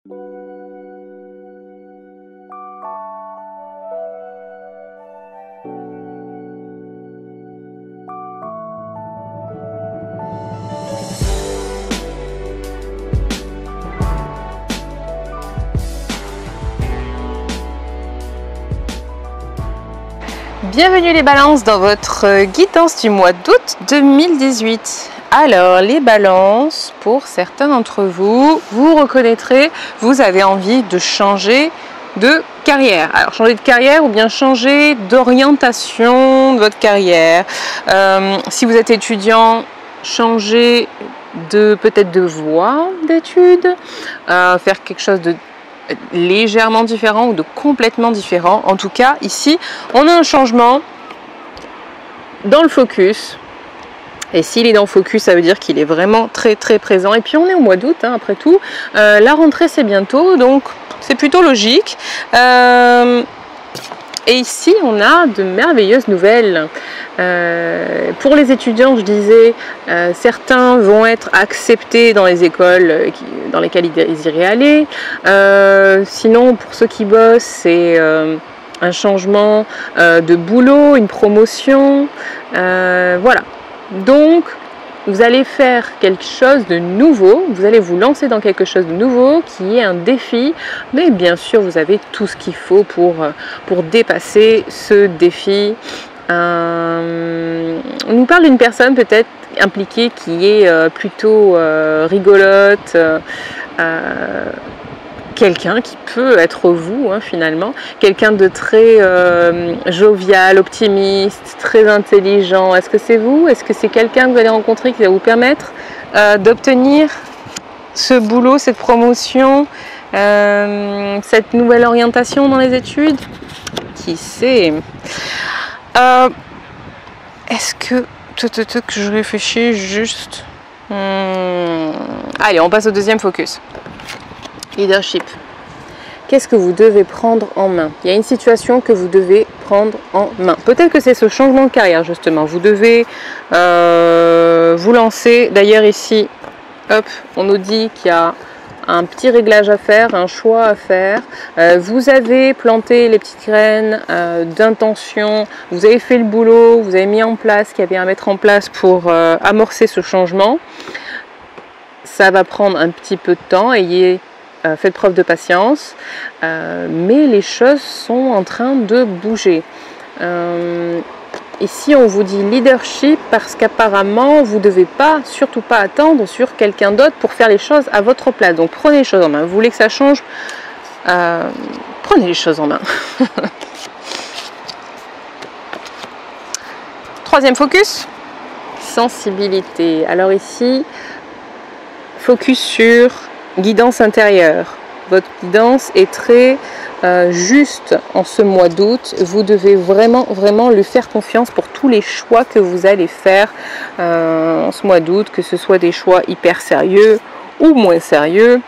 Bienvenue les balances dans votre guidance du mois d'août 2018. Alors les balances, pour certains d'entre vous, vous reconnaîtrez, vous avez envie de changer de carrière. Alors changer de carrière ou bien changer d'orientation de votre carrière. Si vous êtes étudiant, changer peut-être de voie d'études, faire quelque chose de légèrement différent ou de complètement différent. En tout cas, ici, on a un changement dans le focus. Et s'il est dans le focus, ça veut dire qu'il est vraiment très très présent. Et puis on est au mois d'août, hein, après tout. La rentrée, c'est bientôt, donc c'est plutôt logique. Et ici, on a de merveilleuses nouvelles. Pour les étudiants, je disais, certains vont être acceptés dans les écoles dans lesquelles ils iraient aller. Sinon, pour ceux qui bossent, c'est un changement de boulot, une promotion. Voilà. Donc, vous allez faire quelque chose de nouveau, vous allez vous lancer dans quelque chose de nouveau qui est un défi, mais bien sûr vous avez tout ce qu'il faut pour dépasser ce défi. On nous parle d'une personne peut-être impliquée qui est plutôt rigolote, quelqu'un qui peut être vous, hein, finalement, quelqu'un de très jovial, optimiste, très intelligent. Est-ce que c'est vous? Est-ce que c'est quelqu'un que vous allez rencontrer qui va vous permettre d'obtenir ce boulot, cette promotion, cette nouvelle orientation dans les études? Qui sait? Est-ce que je réfléchis juste? Allez, on passe au deuxième focus. Leadership. Qu'est-ce que vous devez prendre en main? Il y a une situation que vous devez prendre en main. Peut-être que c'est ce changement de carrière, justement. Vous devez vous lancer. D'ailleurs, ici, hop, on nous dit qu'il y a un petit réglage à faire, un choix à faire. Vous avez planté les petites graines d'intention. Vous avez fait le boulot. Vous avez mis en place ce qu'il y avait à mettre en place pour amorcer ce changement. Ça va prendre un petit peu de temps. Faites preuve de patience, mais les choses sont en train de bouger. Ici, on vous dit leadership parce qu'apparemment, vous ne devez surtout pas attendre sur quelqu'un d'autre pour faire les choses à votre place. Donc, prenez les choses en main. Vous voulez que ça change? Prenez les choses en main. Troisième focus, sensibilité. Alors ici, focus sur guidance intérieure. Votre guidance est très juste en ce mois d'août. Vous devez vraiment lui faire confiance pour tous les choix que vous allez faire en ce mois d'août, que ce soit des choix hyper sérieux ou moins sérieux.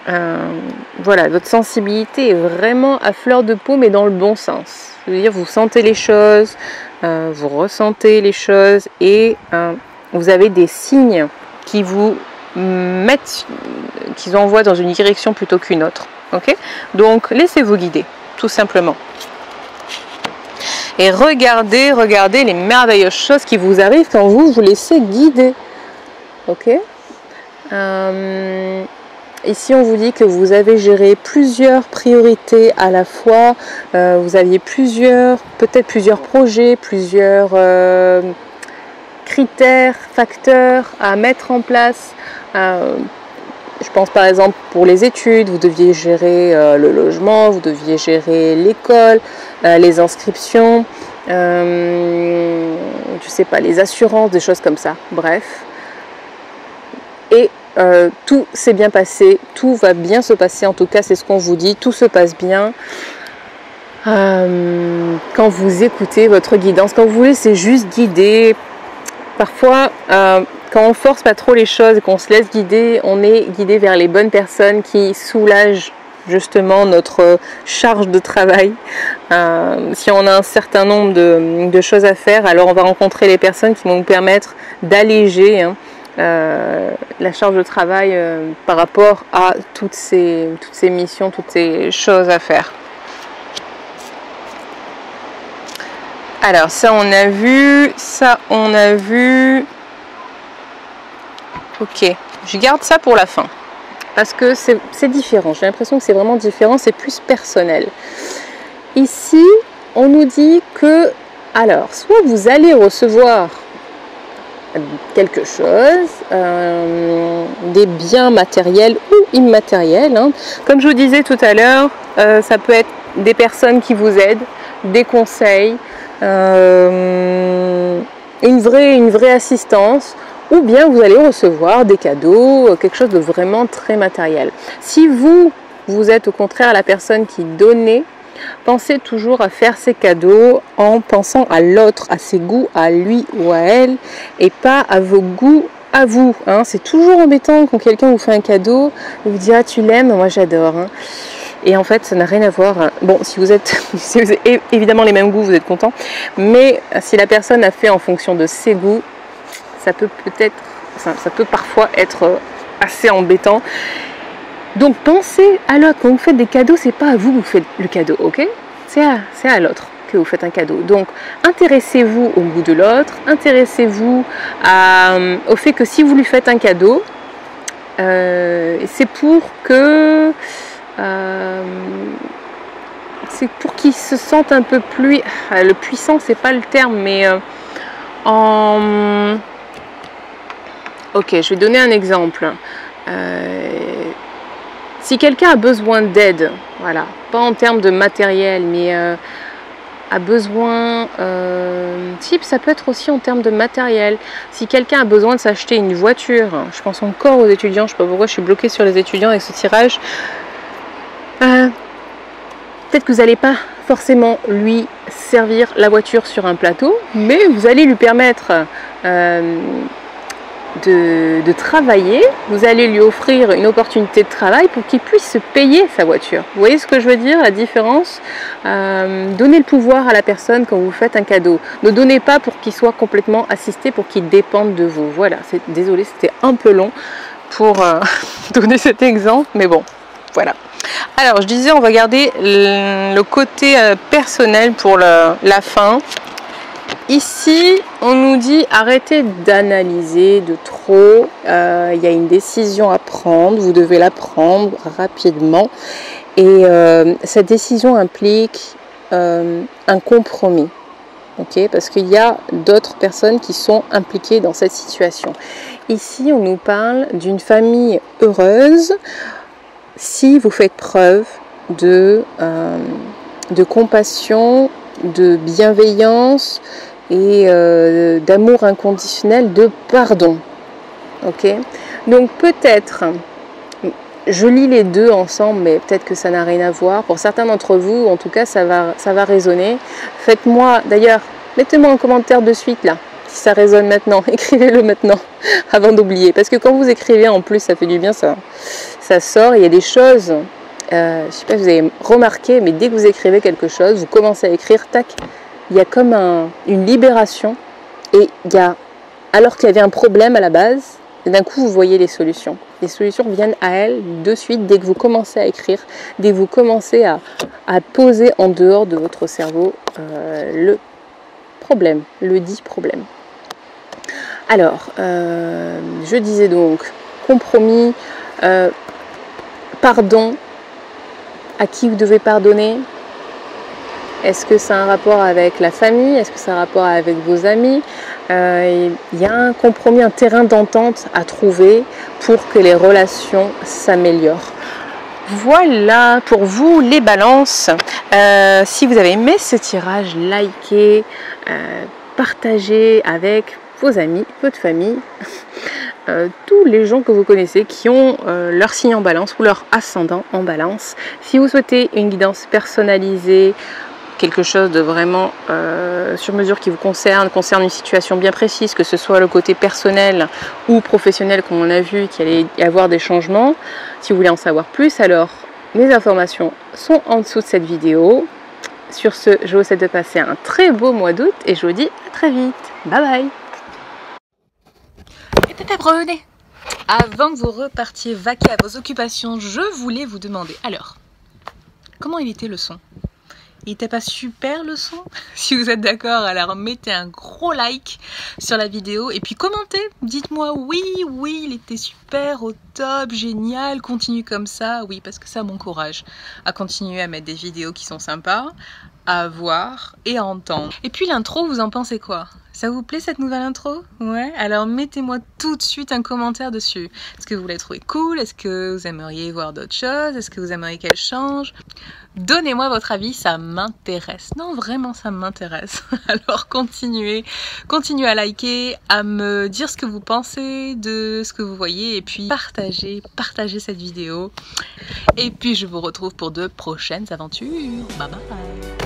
Voilà, votre sensibilité est vraiment à fleur de peau, mais dans le bon sens. C'est-à-dire, vous sentez les choses, vous ressentez les choses et vous avez des signes qui vous qu'ils envoient dans une direction plutôt qu'une autre. Okay? Donc laissez-vous guider, tout simplement. Et regardez les merveilleuses choses qui vous arrivent quand vous vous laissez guider. Ok? Ici, on vous dit que vous avez géré plusieurs priorités à la fois. Vous aviez peut-être plusieurs projets, plusieurs critères, facteurs à mettre en place. Je pense par exemple pour les études, vous deviez gérer le logement, vous deviez gérer l'école, les inscriptions, je sais pas, les assurances, des choses comme ça, bref. Et tout s'est bien passé, tout va bien se passer, en tout cas c'est ce qu'on vous dit, tout se passe bien. Quand vous écoutez votre guidance, quand vous vous laissez juste guider, parfois quand on force pas trop les choses et qu'on se laisse guider, on est guidé vers les bonnes personnes qui soulagent justement notre charge de travail. Si on a un certain nombre de choses à faire, alors on va rencontrer les personnes qui vont nous permettre d'alléger la charge de travail par rapport à toutes ces missions, toutes ces choses à faire. Alors ça on a vu, ça on a vu. Ok, je garde ça pour la fin parce que c'est différent. J'ai l'impression que c'est vraiment différent, c'est plus personnel. Ici, on nous dit que, alors, soit vous allez recevoir quelque chose, des biens matériels ou immatériels. Hein. Comme je vous disais tout à l'heure, ça peut être des personnes qui vous aident, des conseils, une vraie assistance, ou bien vous allez recevoir des cadeaux, quelque chose de vraiment très matériel. Si vous êtes au contraire la personne qui donnait, pensez toujours à faire ces cadeaux en pensant à l'autre, à ses goûts, à lui ou à elle, et pas à vos goûts à vous. Hein. C'est toujours embêtant quand quelqu'un vous fait un cadeau, et vous dit « Ah, tu l'aimes ?» Moi, j'adore. Hein. Et en fait, ça n'a rien à voir. Bon, si vous avez évidemment les mêmes goûts, vous êtes content. Mais si la personne a fait en fonction de ses goûts, ça peut parfois être assez embêtant. Donc pensez à l'autre. Quand vous faites des cadeaux, c'est pas à vous que vous faites le cadeau, ok? C'est à l'autre que vous faites un cadeau. Donc intéressez-vous au goût de l'autre, intéressez-vous au fait que si vous lui faites un cadeau, c'est pour qu'il se sente un peu plus, le puissant, c'est pas le terme, mais ok, je vais donner un exemple. Si quelqu'un a besoin d'aide, voilà, pas en termes de matériel, mais a besoin, ça peut être aussi en termes de matériel. Si quelqu'un a besoin de s'acheter une voiture, je pense encore aux étudiants, je ne sais pas pourquoi je suis bloquée sur les étudiants avec ce tirage. Peut-être que vous n'allez pas forcément lui servir la voiture sur un plateau, mais vous allez lui permettre de travailler, vous allez lui offrir une opportunité de travail pour qu'il puisse se payer sa voiture. Vous voyez ce que je veux dire, la différence? Donnez le pouvoir à la personne quand vous faites un cadeau. Ne donnez pas pour qu'il soit complètement assisté, pour qu'il dépende de vous. Voilà, désolé, c'était un peu long pour donner cet exemple, mais bon, voilà. Alors, je disais, on va garder le côté personnel pour la fin. Ici, on nous dit arrêtez d'analyser de trop. Il y a une décision à prendre, vous devez la prendre rapidement. Et cette décision implique un compromis. Okay, parce qu'il y a d'autres personnes qui sont impliquées dans cette situation. Ici, on nous parle d'une famille heureuse si vous faites preuve de compassion, de bienveillance et d'amour inconditionnel, de pardon. Ok? Donc peut-être, je lis les deux ensemble, mais peut-être que ça n'a rien à voir. Pour certains d'entre vous, en tout cas, ça va résonner. Faites-moi, d'ailleurs, mettez-moi en commentaire de suite là, si ça résonne maintenant. Écrivez-le maintenant, avant d'oublier. Parce que quand vous écrivez, en plus, ça fait du bien, ça sort. Il y a des choses, je ne sais pas si vous avez remarqué, mais dès que vous écrivez quelque chose, vous commencez à écrire, tac, il y a comme une libération. Et alors qu'il y avait un problème à la base, d'un coup, vous voyez les solutions. Les solutions viennent à elle de suite dès que vous commencez à écrire, dès que vous commencez à poser en dehors de votre cerveau le problème, le dit problème. Alors, je disais donc, compromis, pardon, à qui vous devez pardonner? Est-ce que ça a un rapport avec la famille? Est-ce que ça a un rapport avec vos amis? Il y a un compromis, un terrain d'entente à trouver pour que les relations s'améliorent. Voilà pour vous les balances. Si vous avez aimé ce tirage, likez, partagez avec vos amis, votre famille, tous les gens que vous connaissez qui ont leur signe en balance ou leur ascendant en balance. Si vous souhaitez une guidance personnalisée, quelque chose de vraiment sur mesure qui vous concerne une situation bien précise, que ce soit le côté personnel ou professionnel comme on a vu qu'il allait y avoir des changements. Si vous voulez en savoir plus, alors mes informations sont en dessous de cette vidéo. Sur ce, je vous souhaite de passer un très beau mois d'août et je vous dis à très vite. Bye bye. Pépé, revenez. Avant que vous repartiez vaquer à vos occupations, je voulais vous demander, alors, comment il était le son? Il n'était pas super le son? Si vous êtes d'accord, alors mettez un gros like sur la vidéo et puis commentez. Dites-moi oui, il était super, au top, génial, continue comme ça. Oui, parce que ça m'encourage à continuer à mettre des vidéos qui sont sympas, à voir et à entendre. Et puis l'intro, vous en pensez quoi? Ça vous plaît cette nouvelle intro? Ouais? Alors mettez-moi tout de suite un commentaire dessus. Est-ce que vous la trouvez cool? Est-ce que vous aimeriez voir d'autres choses? Est-ce que vous aimeriez qu'elle change? Donnez-moi votre avis, ça m'intéresse. Non, vraiment, ça m'intéresse. Alors continuez à liker, à me dire ce que vous pensez de ce que vous voyez et puis partagez cette vidéo. Et puis je vous retrouve pour de prochaines aventures. Bye bye!